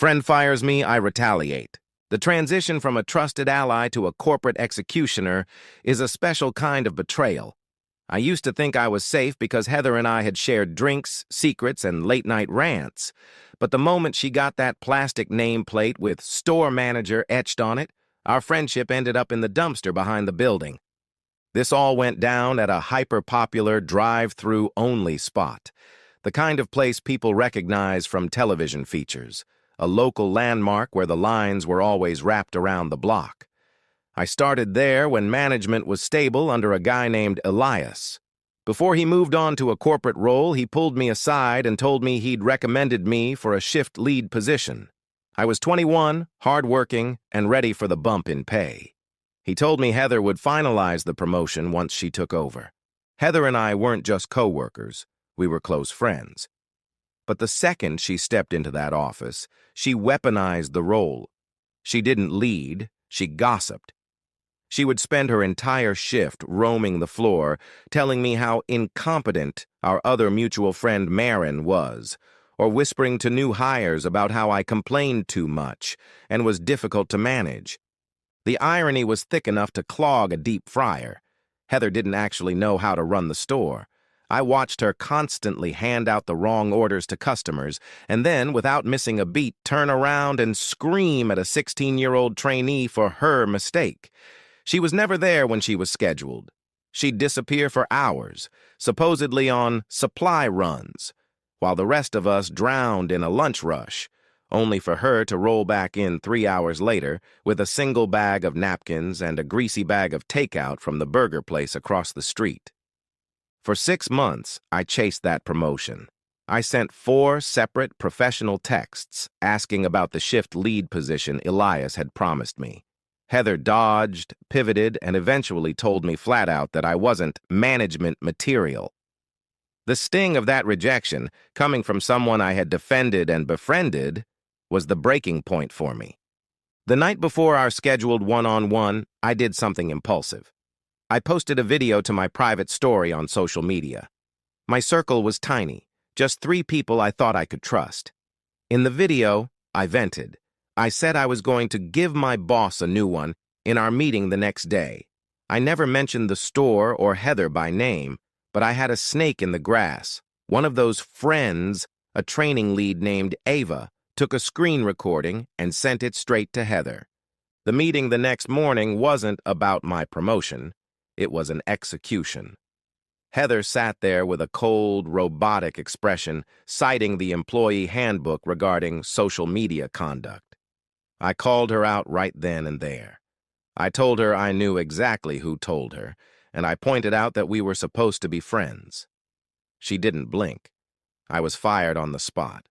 Friend fires me, I retaliate. The transition from a trusted ally to a corporate executioner is a special kind of betrayal. I used to think I was safe because Heather and I had shared drinks, secrets, and late-night rants. But the moment she got that plastic nameplate with store manager etched on it, our friendship ended up in the dumpster behind the building. This all went down at a hyper-popular drive-through only spot, the kind of place people recognize from television features, a local landmark where the lines were always wrapped around the block. I started there when management was stable under a guy named Elias. Before he moved on to a corporate role, he pulled me aside and told me he'd recommended me for a shift lead position. I was 21, hardworking, and ready for the bump in pay. He told me Heather would finalize the promotion once she took over. Heather and I weren't just co-workers, we were close friends. But the second she stepped into that office, she weaponized the role. She didn't lead, she gossiped. She would spend her entire shift roaming the floor, telling me how incompetent our other mutual friend Marin was, or whispering to new hires about how I complained too much and was difficult to manage. The irony was thick enough to clog a deep fryer. Heather didn't actually know how to run the store. I watched her constantly hand out the wrong orders to customers and then, without missing a beat, turn around and scream at a 16-year-old trainee for her mistake. She was never there when she was scheduled. She'd disappear for hours, supposedly on supply runs, while the rest of us drowned in a lunch rush, only for her to roll back in 3 hours later with a single bag of napkins and a greasy bag of takeout from the burger place across the street. For 6 months, I chased that promotion. I sent 4 separate professional texts asking about the shift lead position Elias had promised me. Heather dodged, pivoted, and eventually told me flat out that I wasn't management material. The sting of that rejection, coming from someone I had defended and befriended, was the breaking point for me. The night before our scheduled one-on-one, I did something impulsive. I posted a video to my private story on social media. My circle was tiny, just 3 people I thought I could trust. In the video, I vented. I said I was going to give my boss a new one in our meeting the next day. I never mentioned the store or Heather by name, but I had a snake in the grass. One of those friends, a training lead named Ava, took a screen recording and sent it straight to Heather. The meeting the next morning wasn't about my promotion. It was an execution. Heather sat there with a cold, robotic expression, citing the employee handbook regarding social media conduct. I called her out right then and there. I told her I knew exactly who told her, and I pointed out that we were supposed to be friends. She didn't blink. I was fired on the spot.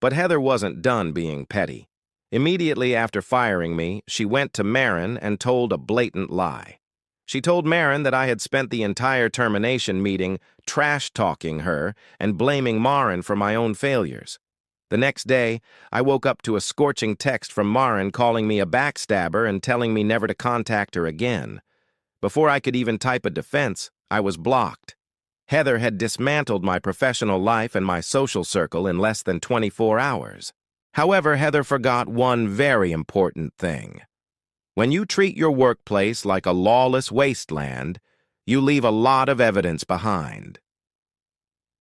But Heather wasn't done being petty. Immediately after firing me, she went to Marin and told a blatant lie. She told Marin that I had spent the entire termination meeting trash-talking her and blaming Marin for my own failures. The next day, I woke up to a scorching text from Marin calling me a backstabber and telling me never to contact her again. Before I could even type a defense, I was blocked. Heather had dismantled my professional life and my social circle in less than 24 hours. However, Heather forgot one very important thing. When you treat your workplace like a lawless wasteland, you leave a lot of evidence behind.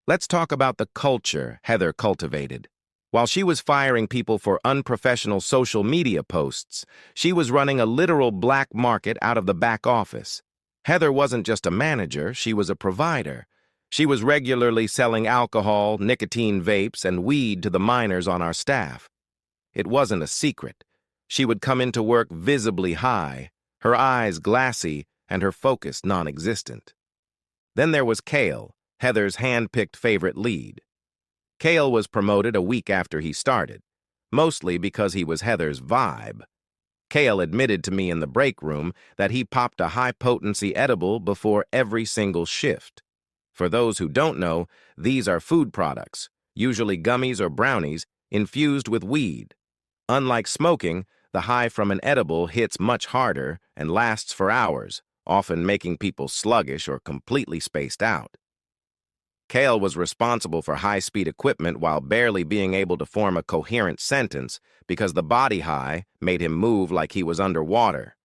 Let's talk about the culture Heather cultivated. While she was firing people for unprofessional social media posts, she was running a literal black market out of the back office. Heather wasn't just a manager, she was a provider. She was regularly selling alcohol, nicotine vapes, and weed to the minors on our staff. It wasn't a secret. She would come into work visibly high, her eyes glassy, and her focus non-existent. Then there was Cale, Heather's hand-picked favorite lead. Cale was promoted a week after he started, mostly because he was Heather's vibe. Cale admitted to me in the break room that he popped a high-potency edible before every single shift. For those who don't know, these are food products, usually gummies or brownies, infused with weed. Unlike smoking, the high from an edible hits much harder and lasts for hours, often making people sluggish or completely spaced out. Cale was responsible for high-speed equipment while barely being able to form a coherent sentence because the body high made him move like he was underwater.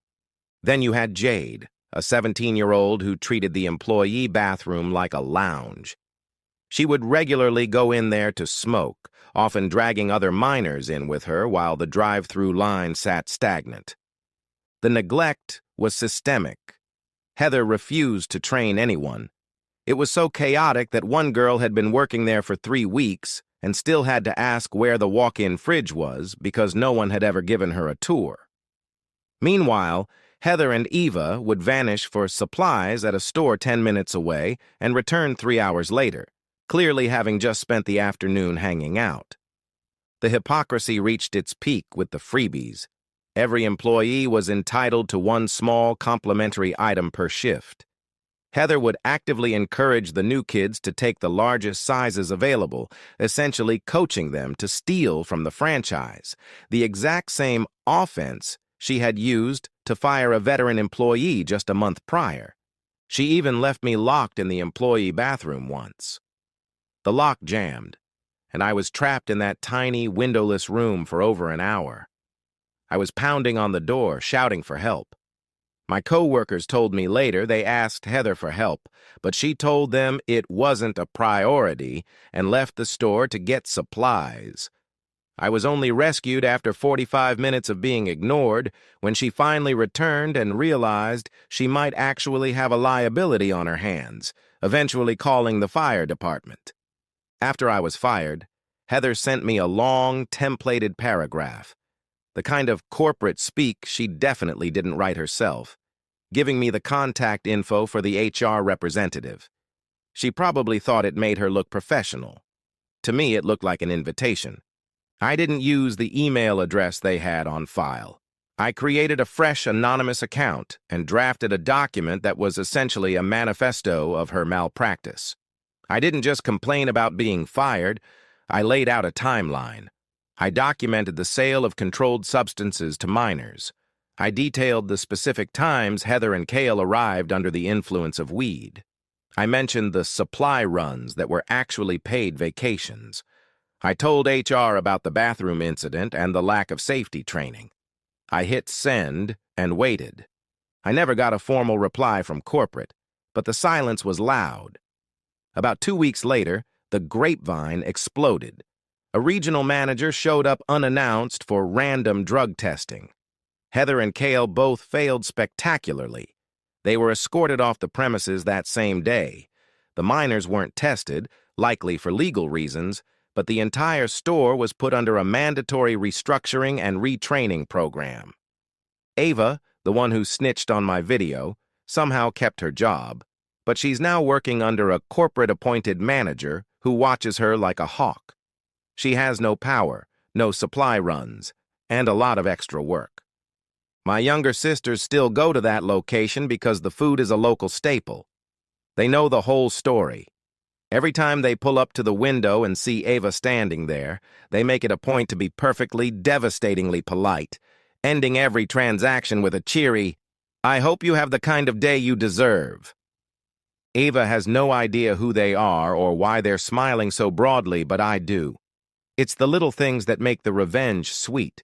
Then you had Jade, a 17-year-old who treated the employee bathroom like a lounge. She would regularly go in there to smoke, often dragging other minors in with her while the drive-through line sat stagnant. The neglect was systemic. Heather refused to train anyone. It was so chaotic that one girl had been working there for 3 weeks and still had to ask where the walk-in fridge was because no one had ever given her a tour. Meanwhile, Heather and Eva would vanish for supplies at a store 10 minutes away and return 3 hours later, clearly having just spent the afternoon hanging out. The hypocrisy reached its peak with the freebies. Every employee was entitled to one small complimentary item per shift. Heather would actively encourage the new kids to take the largest sizes available, essentially coaching them to steal from the franchise, the exact same offense she had used to fire a veteran employee just a month prior. She even left me locked in the employee bathroom once. The lock jammed, and I was trapped in that tiny, windowless room for over an hour. I was pounding on the door, shouting for help. My co-workers told me later they asked Heather for help, but she told them it wasn't a priority and left the store to get supplies. I was only rescued after 45 minutes of being ignored when she finally returned and realized she might actually have a liability on her hands, eventually calling the fire department. After I was fired, Heather sent me a long, templated paragraph, the kind of corporate speak she definitely didn't write herself, giving me the contact info for the HR representative. She probably thought it made her look professional. To me, it looked like an invitation. I didn't use the email address they had on file. I created a fresh anonymous account and drafted a document that was essentially a manifesto of her malpractice. I didn't just complain about being fired, I laid out a timeline. I documented the sale of controlled substances to minors. I detailed the specific times Heather and Cale arrived under the influence of weed. I mentioned the supply runs that were actually paid vacations. I told HR about the bathroom incident and the lack of safety training. I hit send and waited. I never got a formal reply from corporate, but the silence was loud. About 2 weeks later, the grapevine exploded. A regional manager showed up unannounced for random drug testing. Heather and Cale both failed spectacularly. They were escorted off the premises that same day. The minors weren't tested, likely for legal reasons, but the entire store was put under a mandatory restructuring and retraining program. Ava, the one who snitched on my video, somehow kept her job, but she's now working under a corporate-appointed manager who watches her like a hawk. She has no power, no supply runs, and a lot of extra work. My younger sisters still go to that location because the food is a local staple. They know the whole story. Every time they pull up to the window and see Ava standing there, they make it a point to be perfectly, devastatingly polite, ending every transaction with a cheery, "I hope you have the kind of day you deserve." Ava has no idea who they are or why they're smiling so broadly, but I do. It's the little things that make the revenge sweet.